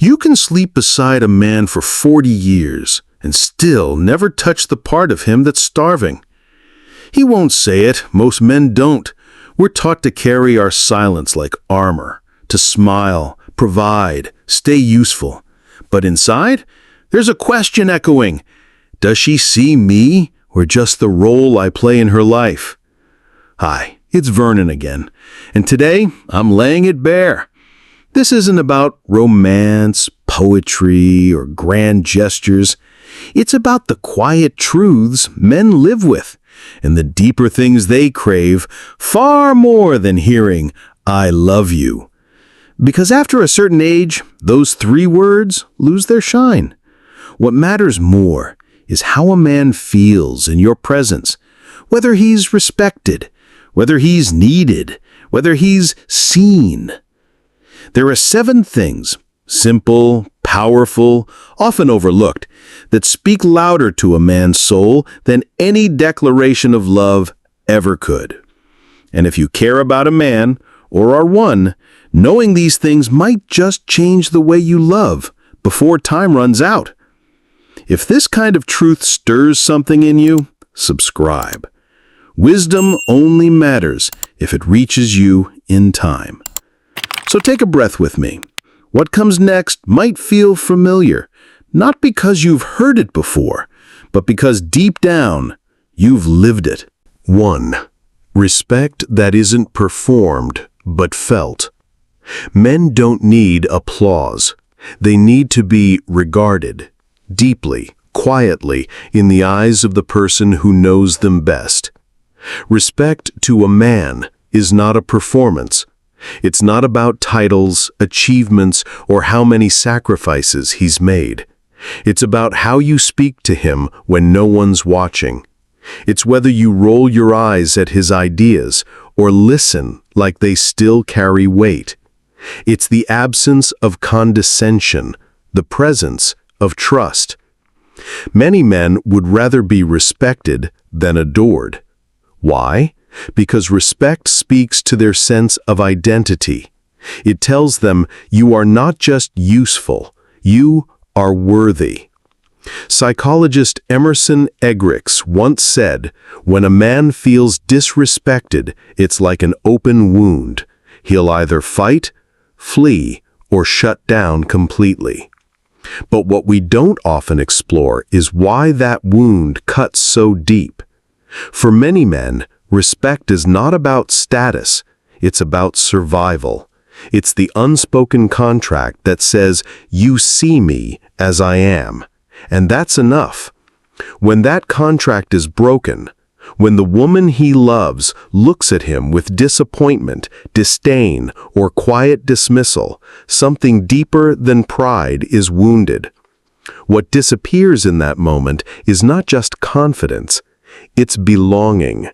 You can sleep beside a man for 40 years and still never touch the part of him that's starving. He won't say it, most men don't. We're taught to carry our silence like armor, to smile, provide, stay useful. But inside, there's a question echoing. Does she see me or just the role I play in her life? Hi, it's Vernon again, and today I'm laying it bare. This isn't about romance, poetry, or grand gestures. It's about the quiet truths men live with and the deeper things they crave far more than hearing, "I love you." Because after a certain age, those 3 words lose their shine. What matters more is how a man feels in your presence, whether he's respected, whether he's needed, whether he's seen. There are 7 things, simple, powerful, often overlooked, that speak louder to a man's soul than any declaration of love ever could. And if you care about a man, or are one, knowing these things might just change the way you love before time runs out. If this kind of truth stirs something in you, subscribe. Wisdom only matters if it reaches you in time. So take a breath with me. What comes next might feel familiar, not because you've heard it before, but because deep down, you've lived it. 1. Respect that isn't performed, but felt. Men don't need applause. They need to be regarded, deeply, quietly, in the eyes of the person who knows them best. Respect to a man is not a performance. It's not about titles, achievements, or how many sacrifices he's made. It's about how you speak to him when no one's watching. It's whether you roll your eyes at his ideas or listen like they still carry weight. It's the absence of condescension, the presence of trust. Many men would rather be respected than adored. Why? Because respect speaks to their sense of identity. It tells them you are not just useful, you are worthy. Psychologist Emerson Eggerichs once said, "When a man feels disrespected, it's like an open wound. He'll either fight, flee, or shut down completely." But what we don't often explore is why that wound cuts so deep. For many men, respect is not about status, it's about survival. It's the unspoken contract that says, "You see me as I am." And that's enough. When that contract is broken, when the woman he loves looks at him with disappointment, disdain, or quiet dismissal, something deeper than pride is wounded. What disappears in that moment is not just confidence, it's belonging.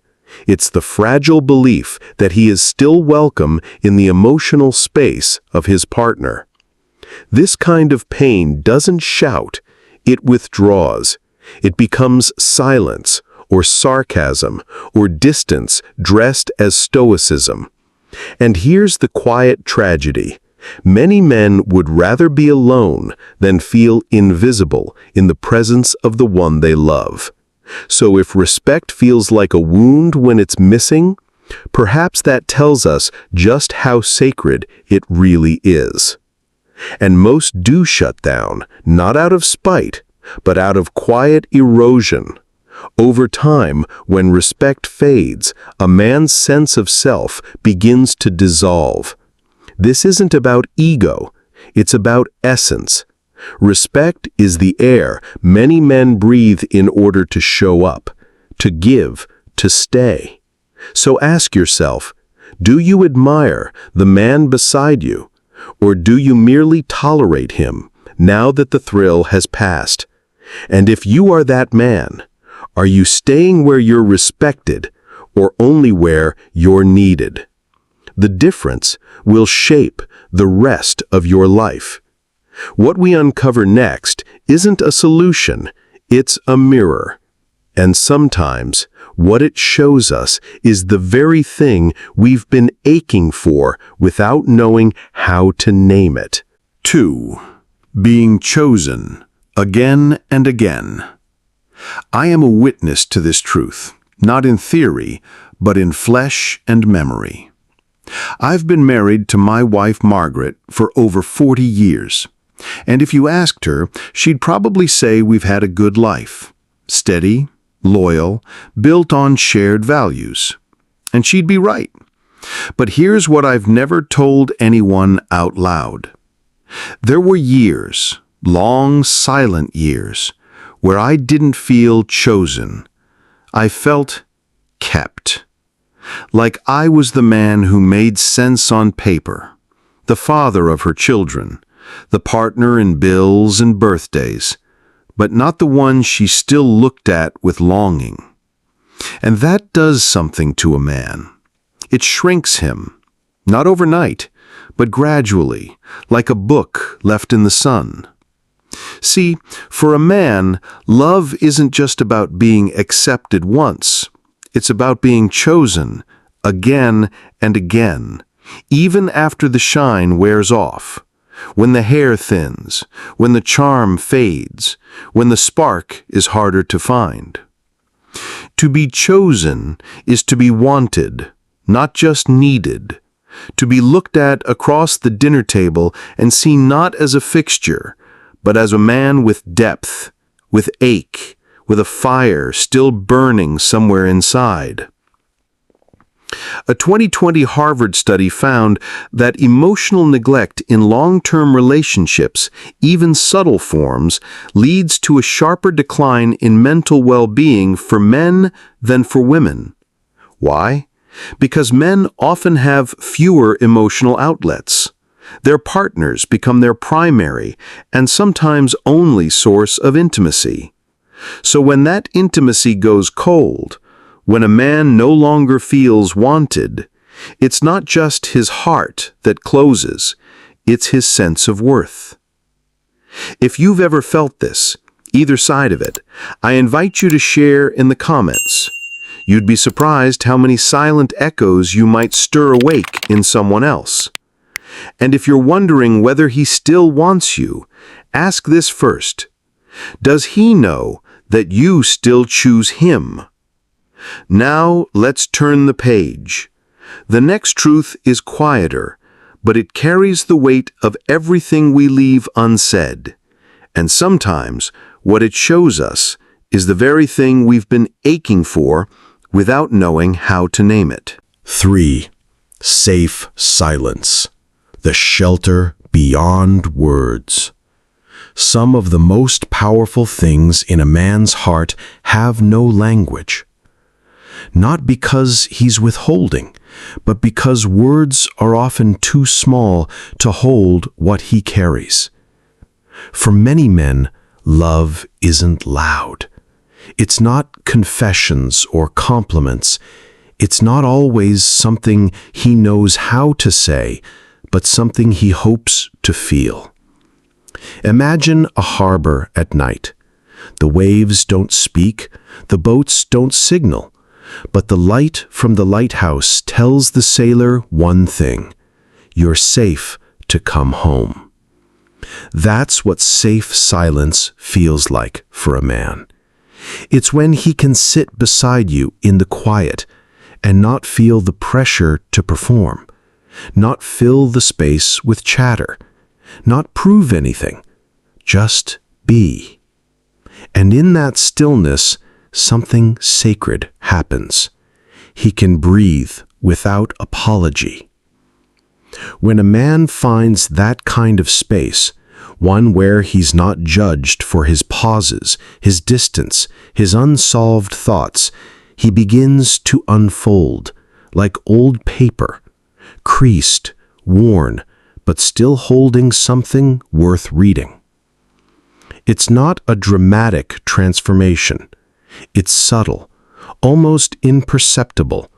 It's the fragile belief that he is still welcome in the emotional space of his partner. This kind of pain doesn't shout, it withdraws. It becomes silence, or sarcasm, or distance dressed as stoicism. And here's the quiet tragedy. Many men would rather be alone than feel invisible in the presence of the one they love. So if respect feels like a wound when it's missing, perhaps that tells us just how sacred it really is. And most do shut down, not out of spite, but out of quiet erosion. Over time, when respect fades, a man's sense of self begins to dissolve. This isn't about ego, it's about essence. Respect is the air many men breathe in order to show up, to give, to stay. So ask yourself, do you admire the man beside you, or do you merely tolerate him now that the thrill has passed? And if you are that man, are you staying where you're respected or only where you're needed? The difference will shape the rest of your life. What we uncover next isn't a solution, it's a mirror. And sometimes, what it shows us is the very thing we've been aching for without knowing how to name it. 2. Being chosen, again and again. I am a witness to this truth, not in theory, but in flesh and memory. I've been married to my wife Margaret for over 40 years, and if you asked her, she'd probably say we've had a good life, steady, loyal, built on shared values. And she'd be right. But here's what I've never told anyone out loud. There were years, long, silent years, where I didn't feel chosen. I felt kept. Like I was the man who made sense on paper, the father of her children, the partner in bills and birthdays, but not the one she still looked at with longing. And that does something to a man. It shrinks him, not overnight, but gradually, like a book left in the sun. See, for a man, love isn't just about being accepted once. It's about being chosen again and again, even after the shine wears off, when the hair thins, when the charm fades, when the spark is harder to find. To be chosen is to be wanted, not just needed. To be looked at across the dinner table and seen not as a fixture, but as a man with depth, with ache, with a fire still burning somewhere inside. A 2020 Harvard study found that emotional neglect in long-term relationships, even subtle forms, leads to a sharper decline in mental well-being for men than for women. Why? Because men often have fewer emotional outlets. Their partners become their primary and sometimes only source of intimacy. So when that intimacy goes cold, when a man no longer feels wanted, it's not just his heart that closes, it's his sense of worth. If you've ever felt this, either side of it, I invite you to share in the comments. You'd be surprised how many silent echoes you might stir awake in someone else. And if you're wondering whether he still wants you, ask this first. Does he know that you still choose him? Now let's turn the page. The next truth is quieter, but it carries the weight of everything we leave unsaid. And sometimes what it shows us is the very thing we've been aching for without knowing how to name it. 3. Safe silence. The shelter beyond words. Some of the most powerful things in a man's heart have no language. Not because he's withholding, but because words are often too small to hold what he carries. For many men, love isn't loud. It's not confessions or compliments. It's not always something he knows how to say, but something he hopes to feel. Imagine a harbor at night. The waves don't speak, the boats don't signal, but the light from the lighthouse tells the sailor one thing: you're safe to come home. That's what safe silence feels like for a man. It's when he can sit beside you in the quiet and not feel the pressure to perform, not fill the space with chatter, not prove anything, just be. And in that stillness, something sacred happens. He can breathe without apology. When a man finds that kind of space, one where he's not judged for his pauses, his distance, his unsolved thoughts, he begins to unfold, like old paper, creased, worn, but still holding something worth reading. It's not a dramatic transformation. It's subtle, almost imperceptible,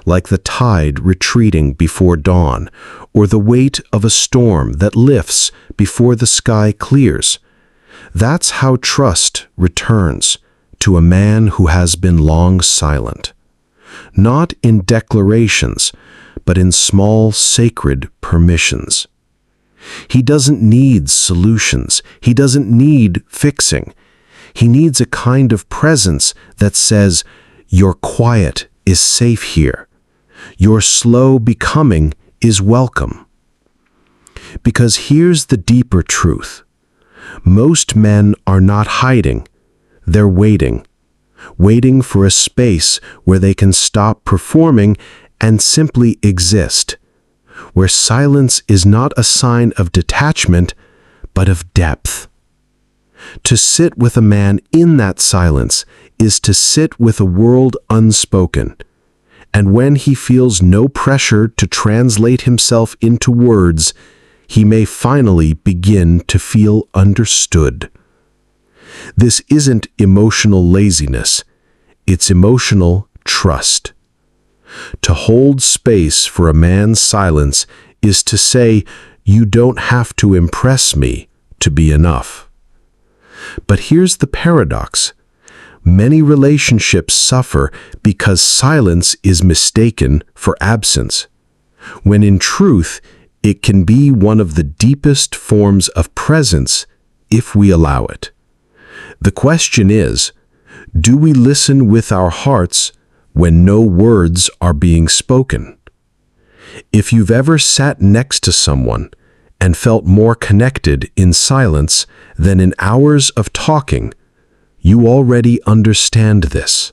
like the tide retreating before dawn, or the weight of a storm that lifts before the sky clears. That's how trust returns to a man who has been long silent. Not in declarations, but in small sacred permissions. He doesn't need solutions. He doesn't need fixing. He needs a kind of presence that says, "Your quiet is safe here. Your slow becoming is welcome." Because here's the deeper truth. Most men are not hiding. They're waiting for a space where they can stop performing and simply exist, where silence is not a sign of detachment, but of depth. To sit with a man in that silence is to sit with a world unspoken, and when he feels no pressure to translate himself into words, he may finally begin to feel understood. This isn't emotional laziness, it's emotional trust. To hold space for a man's silence is to say, "You don't have to impress me to be enough." But here's the paradox. Many relationships suffer because silence is mistaken for absence, when in truth, it can be one of the deepest forms of presence if we allow it. The question is, do we listen with our hearts when no words are being spoken? If you've ever sat next to someone and felt more connected in silence than in hours of talking, you already understand this.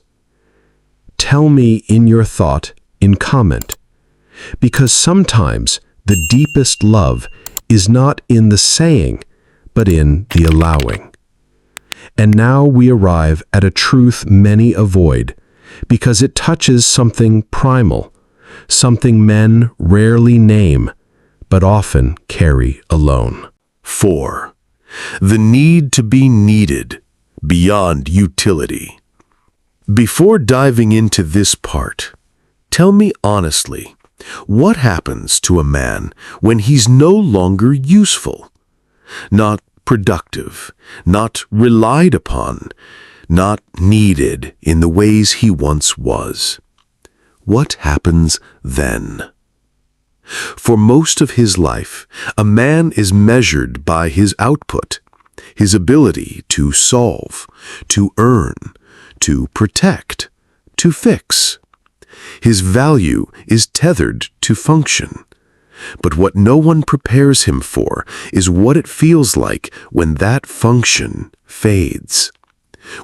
Tell me in your thought, in comment, because sometimes the deepest love is not in the saying, but in the allowing. And now we arrive at a truth many avoid, because it touches something primal, something men rarely name, but often carry alone. 4. The need to be needed beyond utility. Before diving into this part, tell me honestly, what happens to a man when he's no longer useful? Not productive, not relied upon, not needed in the ways he once was. What happens then? For most of his life, a man is measured by his output, his ability to solve, to earn, to protect, to fix. His value is tethered to function. But what no one prepares him for is what it feels like when that function fades.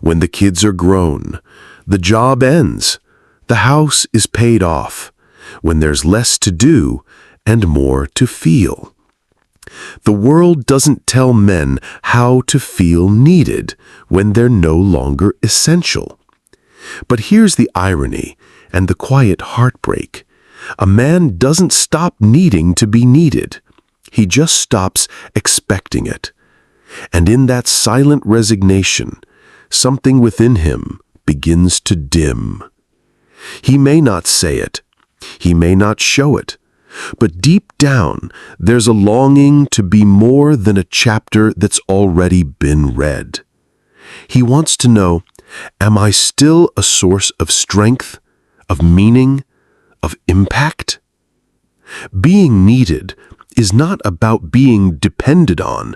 When the kids are grown, the job ends, the house is paid off, when there's less to do and more to feel. The world doesn't tell men how to feel needed when they're no longer essential. But here's the irony and the quiet heartbreak. A man doesn't stop needing to be needed. He just stops expecting it. And in that silent resignation, something within him begins to dim. He may not say it. He may not show it. But deep down, there's a longing to be more than a chapter that's already been read. He wants to know, am I still a source of strength, of meaning, of impact? Being needed is not about being depended on.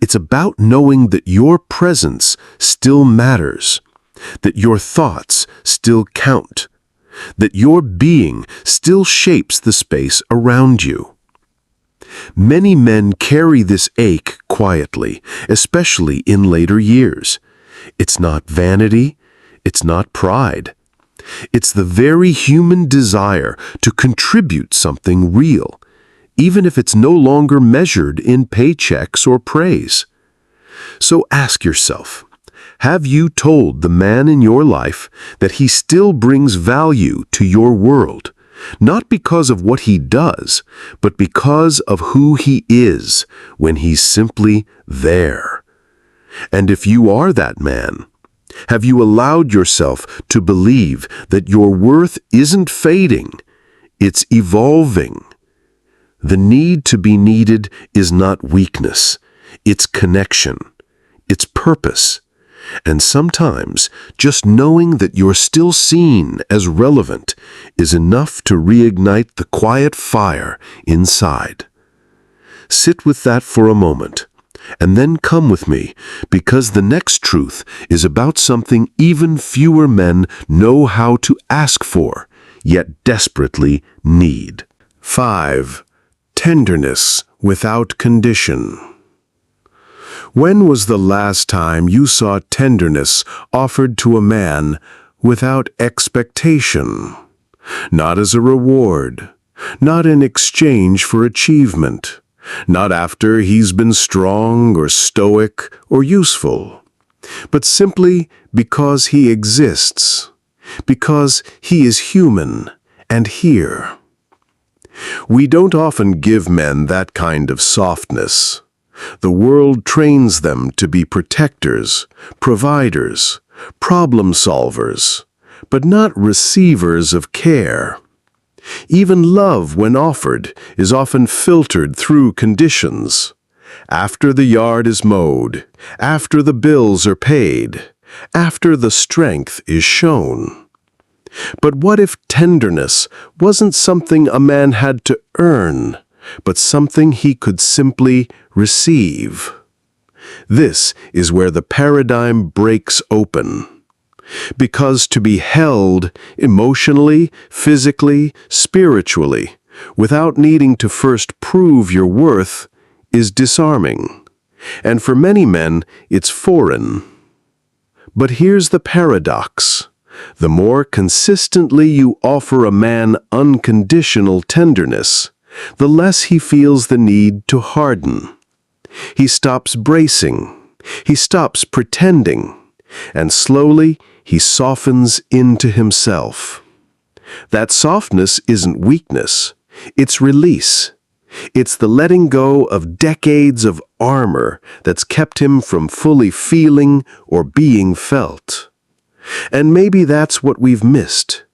It's about knowing that your presence still matters, that your thoughts still count, that your being still shapes the space around you. Many men carry this ache quietly, especially in later years. It's not vanity, it's not pride. It's the very human desire to contribute something real, even if it's no longer measured in paychecks or praise. So ask yourself, have you told the man in your life that he still brings value to your world, not because of what he does, but because of who he is when he's simply there? And if you are that man, have you allowed yourself to believe that your worth isn't fading, it's evolving? The need to be needed is not weakness, it's connection, it's purpose. And sometimes, just knowing that you're still seen as relevant is enough to reignite the quiet fire inside. Sit with that for a moment, and then come with me, because the next truth is about something even fewer men know how to ask for, yet desperately need. 5. Tenderness without condition. When was the last time you saw tenderness offered to a man without expectation? Not as a reward, not in exchange for achievement, not after he's been strong or stoic or useful, but simply because he exists, because he is human and here. We don't often give men that kind of softness. The world trains them to be protectors, providers, problem solvers, but not receivers of care. Even love, when offered, is often filtered through conditions. After the yard is mowed, after the bills are paid, after the strength is shown. But what if tenderness wasn't something a man had to earn, but something he could simply receive? This is where the paradigm breaks open. Because to be held emotionally, physically, spiritually, without needing to first prove your worth, is disarming. And for many men, it's foreign. But here's the paradox. The more consistently you offer a man unconditional tenderness, the less he feels the need to harden. He stops bracing, he stops pretending, and slowly he softens into himself. That softness isn't weakness, it's release. It's the letting go of decades of armor that's kept him from fully feeling or being felt. And maybe that's what we've missed.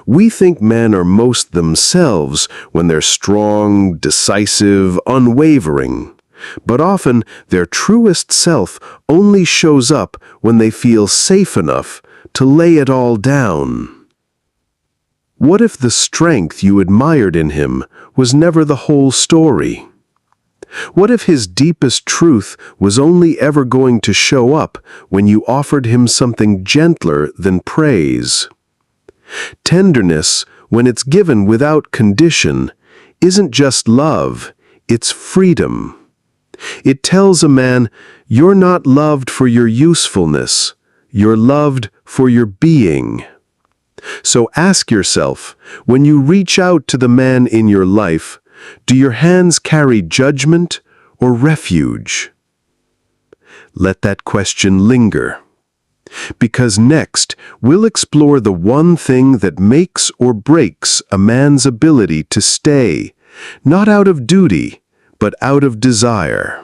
We think men are most themselves when they're strong, decisive, unwavering. But often their truest self only shows up when they feel safe enough to lay it all down. What if the strength you admired in him was never the whole story? What if his deepest truth was only ever going to show up when you offered him something gentler than praise? Tenderness, when it's given without condition, isn't just love, it's freedom. It tells a man, you're not loved for your usefulness, you're loved for your being. So ask yourself, when you reach out to the man in your life, do your hands carry judgment or refuge? Let that question linger. Because next, we'll explore the one thing that makes or breaks a man's ability to stay, not out of duty, but out of desire.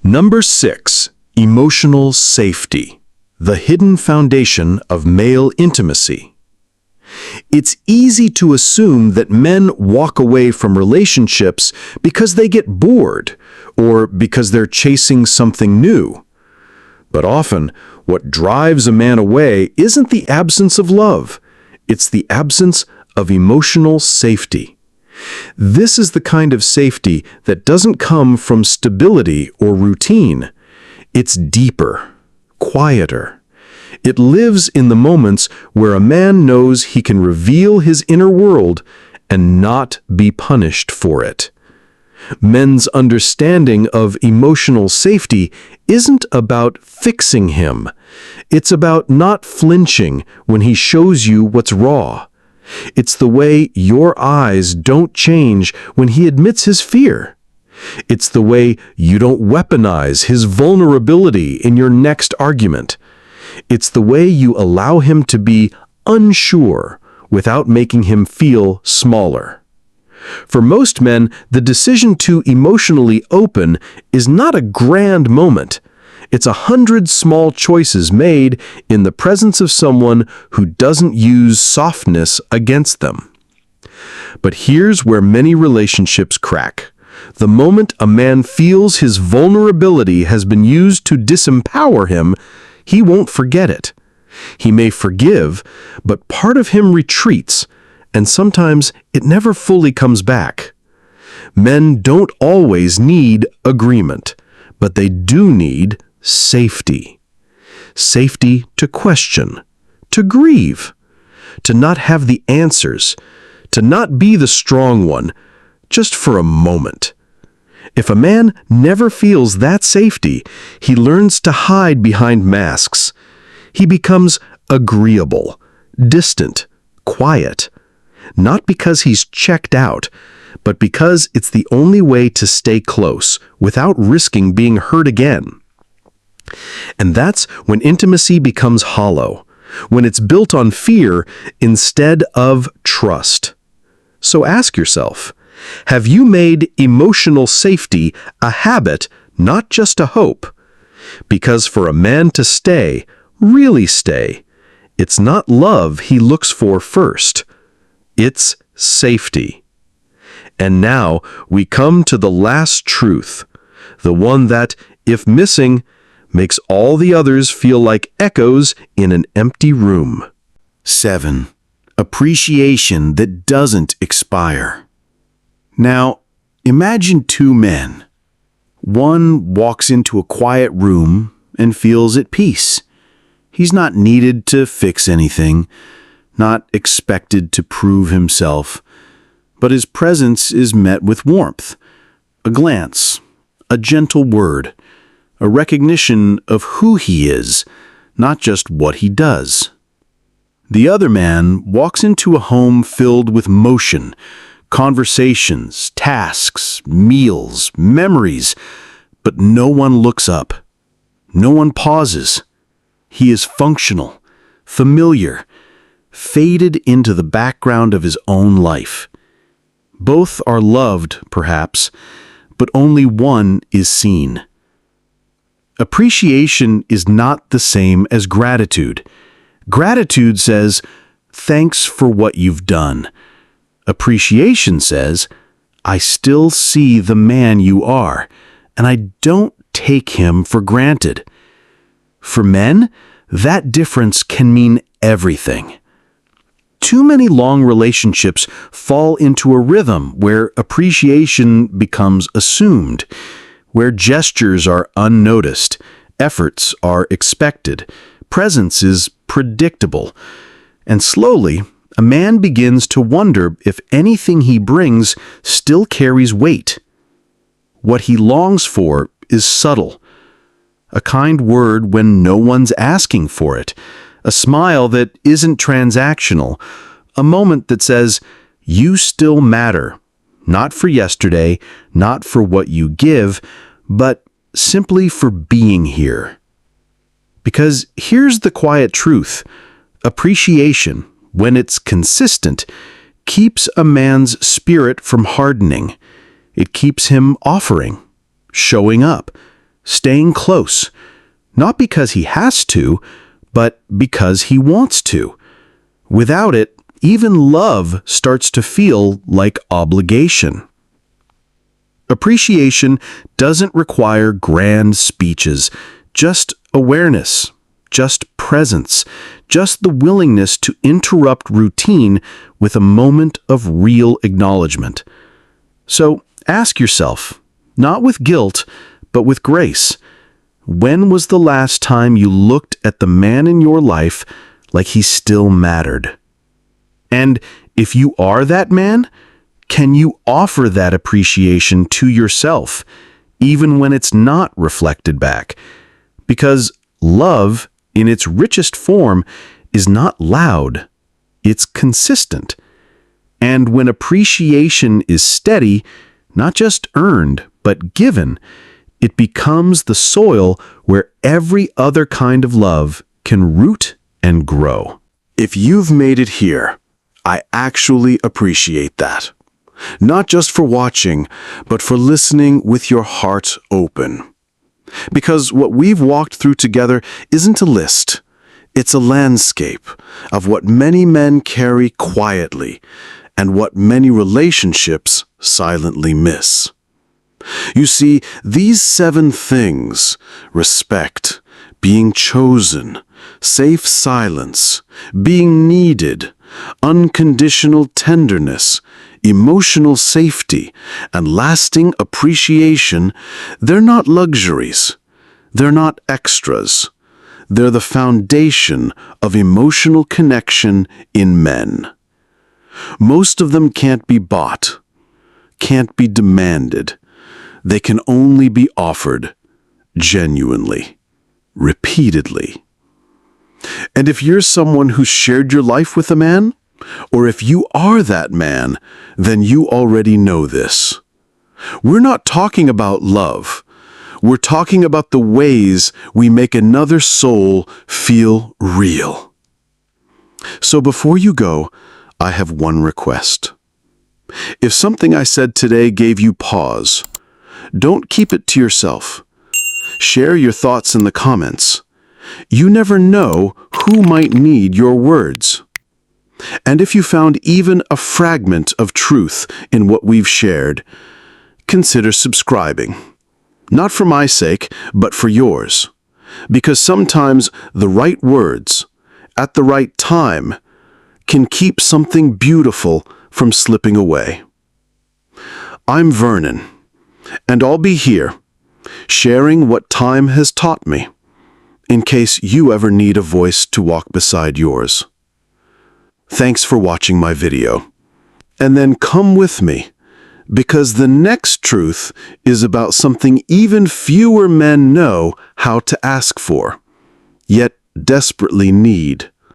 Number 6. Emotional safety, the hidden foundation of male intimacy. It's easy to assume that men walk away from relationships because they get bored or because they're chasing something new. But often, what drives a man away isn't the absence of love, it's the absence of emotional safety. This is the kind of safety that doesn't come from stability or routine. It's deeper, quieter. It lives in the moments where a man knows he can reveal his inner world and not be punished for it. Men's understanding of emotional safety isn't about fixing him. It's about not flinching when he shows you what's raw. It's the way your eyes don't change when he admits his fear. It's the way you don't weaponize his vulnerability in your next argument. It's the way you allow him to be unsure without making him feel smaller. For most men, the decision to emotionally open is not a grand moment. It's 100 small choices made in the presence of someone who doesn't use softness against them. But here's where many relationships crack. The moment a man feels his vulnerability has been used to disempower him, he won't forget it. He may forgive, but part of him retreats, and sometimes it never fully comes back. Men don't always need agreement, but they do need safety. Safety to question, to grieve, to not have the answers, to not be the strong one, just for a moment. If a man never feels that safety, he learns to hide behind masks. He becomes agreeable, distant, quiet, not because he's checked out, but because it's the only way to stay close without risking being hurt again. And that's when intimacy becomes hollow, when it's built on fear instead of trust. So ask yourself, have you made emotional safety a habit, not just a hope? Because for a man to stay, really stay, it's not love he looks for first. It's safety. And now we come to the last truth, the one that, if missing, makes all the others feel like echoes in an empty room. 7. Appreciation that doesn't expire. Now, imagine two men. One walks into a quiet room and feels at peace. He's not needed to fix anything, not expected to prove himself, but his presence is met with warmth, a glance, a gentle word, a recognition of who he is, not just what he does. The other man walks into a home filled with motion, conversations, tasks, meals, memories, but no one looks up. No one pauses. He is functional, familiar, faded into the background of his own life. Both are loved, perhaps, but only one is seen. Appreciation is not the same as gratitude. Gratitude says, "Thanks for what you've done." Appreciation says, "I still see the man you are, and I don't take him for granted." For men, that difference can mean everything. Too many long relationships fall into a rhythm where appreciation becomes assumed, where gestures are unnoticed, efforts are expected, presence is predictable, and slowly, a man begins to wonder if anything he brings still carries weight. What he longs for is subtle. A kind word when no one's asking for it, a smile that isn't transactional, a moment that says, "You still matter," not for yesterday, not for what you give, but simply for being here. Because here's the quiet truth. Appreciation, when it's consistent, keeps a man's spirit from hardening. It keeps him offering, showing up, staying close, not because he has to, but because he wants to. Without it, even love starts to feel like obligation. Appreciation doesn't require grand speeches, just awareness, just presence, just the willingness to interrupt routine with a moment of real acknowledgement. So ask yourself, not with guilt, but with grace, when was the last time you looked at the man in your life like he still mattered? And if you are that man, can you offer that appreciation to yourself, even when it's not reflected back? Because love, in its richest form, is not loud, it's consistent. And when appreciation is steady, not just earned, but given, it becomes the soil where every other kind of love can root and grow. If you've made it here, I actually appreciate that. Not just for watching, but for listening with your heart open. Because what we've walked through together isn't a list. It's a landscape of what many men carry quietly and what many relationships silently miss. You see, these 7 things, respect, being chosen, safe silence, being needed, unconditional tenderness, emotional safety, and lasting appreciation, they're not luxuries. They're not extras. They're the foundation of emotional connection in men. Most of them can't be bought, can't be demanded. They can only be offered genuinely, repeatedly. And if you're someone who's shared your life with a man, or if you are that man, then you already know this. We're not talking about love. We're talking about the ways we make another soul feel real. So before you go, I have one request. If something I said today gave you pause, don't keep it to yourself. Share your thoughts in the comments. You never know who might need your words. And if you found even a fragment of truth in what we've shared, consider subscribing. Not for my sake, but for yours. Because sometimes the right words, at the right time, can keep something beautiful from slipping away. I'm Vernon, and I'll be here, sharing what time has taught me, in case you ever need a voice to walk beside yours. Thanks for watching my video. And then come with me, because the next truth is about something even fewer men know how to ask for, yet desperately need.